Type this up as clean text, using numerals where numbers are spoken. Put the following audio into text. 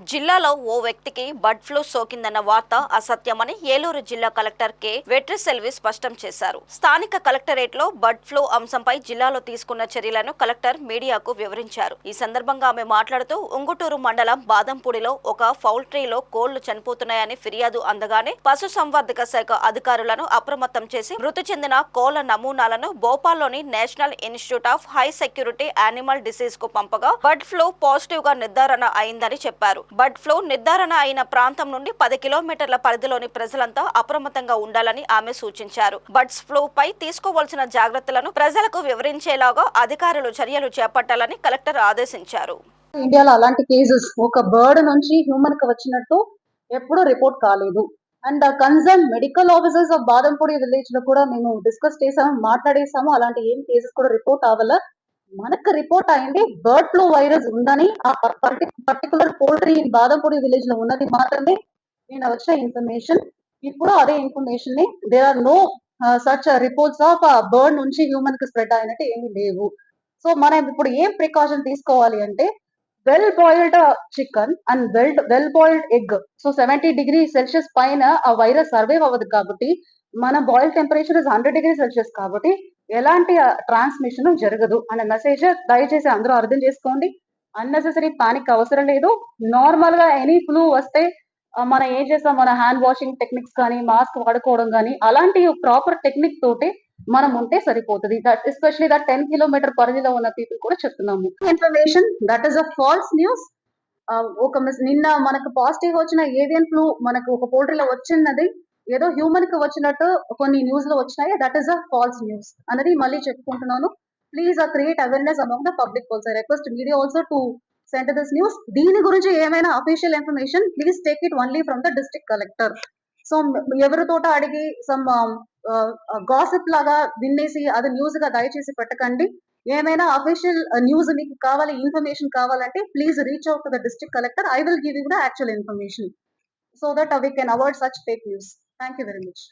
జిల్లాలో ఓ వ్యక్తికి bird flu సోకిందన్న వార్త అసత్యమని ఏలూరు జిల్లా కలెక్టర్ కె వెట్రిసెల్వి స్పష్టం చేశారు. స్థానిక కలెక్టరేట్లో బర్డ్ ఫ్లూ అంశంపై జిల్లాలో తీసుకున్న చర్యలను కలెక్టర్ మీడియాకు వివరించారు. ఈ సందర్భంగా ఆమె మాట్లాడుతూ ఉంగుటూరు మండలం బాదంపూడిలో ఒక పౌల్ట్రీలో కోళ్లు చనిపోతున్నాయని ఫిర్యాదు అందగానే పశుసంవర్ధక శాఖ అధికారులను అప్రమత్తం చేసి మృతి చెందిన కోళ్ల నమూనాలను భోపాల్లోని national institute of high security animal disease కు పంపగా బర్డ్ ఫ్లూ పాజిటివ్ గా నిర్ధారణ అయిందని చెప్పారు. బర్డ్ ఫ్లూ నిర్ధారణ అయిన ప్రాంతం నుండి 10 కిలోమీటర్ల పరిధిలోని ప్రజలంతా అప్రమత్తంగా ఉండాలని ఆమె సూచించారు. బర్డ్స్ ఫ్లూ పై తీసుకోవాల్సిన జాగ్రత్తలను ప్రజలకు వివరించేలాగా అధికారులు చర్యలు చేపట్టాలని కలెక్టర్ ఆదేశించారు. ఇండియాలో అలాంటి కేసెస్ ఒక బర్డ్ నుంచి హ్యూమన్ కి వచ్చినట్టు ఎప్పుడూ రిపోర్ట్ కాలేదు. And concern medical officers of Badampudi village లో కూడా మేము డిస్కస్ చేసాము, మాట్లాడేసాము. అలాంటి ఏం కేసెస్ కూడా రిపోర్ట్ అవ్వాల. మనకు రిపోర్ట్ అయింది బర్డ్ ఫ్లూ వైరస్ ఉందని ఆ పర్టికులర్ పోల్ట్రీ బాదంపూడి విలేజ్ లో ఉన్నది మాత్రమే నేను వచ్చే ఇన్ఫర్మేషన్. ఇప్పుడు అదే ఇన్ఫర్మేషన్ ని there are no such reports of bird నుంచి హ్యూమన్ కి స్ప్రెడ్ అయినట్టు ఏమీ లేవు. సో మనం ఇప్పుడు ఏం ప్రికాషన్ తీసుకోవాలి అంటే well boiled chicken and well boiled egg. So 70 degrees Celsius పైన ఆ వైరస్ సర్వైవ్ అవ్వదు కాబట్టి మన boil temperature is 100 degrees Celsius కాబట్టి ఎలాంటి ట్రాన్స్మిషన్ జరగదు అనే మెసేజ్ దయచేసి అందరూ అర్థం చేసుకోండి. అన్నెసెసరీ పానిక్ అవసరం లేదు. నార్మల్ గా ఎనీ ఫ్లూ వస్తే మనం ఏం చేస్తాం, మన హ్యాండ్ వాషింగ్ టెక్నిక్స్ కానీ మాస్క్ వాడుకోవడం కానీ అలాంటి ప్రాపర్ టెక్నిక్ తోటి మనం ఉంటే సరిపోతుంది. దట్ ఎస్పెషలీ దట్ 10 కిలోమీటర్ పరిధిలో ఉన్న పీపుల్ కూడా చెప్తున్నాము. Information that is a false news. నిన్న మనకు పాజిటివ్ వచ్చిన ఏవియన్ ఫ్లూ మనకు ఒక పోల్ట్రీలో వచ్చినది ఏదో హ్యూమన్ కి వచ్చినట్టు కొన్ని న్యూస్ లో వచ్చినాయి. That is a false news అనేది మళ్ళీ చెప్పుకుంటున్నాను. Please create awareness among the public also. I request media also to send this news. దీని గురించి ఏమైనా official information please take it only from the district collector. So ఎవరితోట అడిగి some gossip లాగా విన్నేసి అది న్యూస్ గా దయచేసి పెట్టకండి. ఏమైనా అఫీషియల్ న్యూస్ మీకు కావాలి, ఇన్ఫర్మేషన్ కావాలంటే please reach out to the district collector. I will give you the actual information so that we can avoid such fake news. Thank you very much.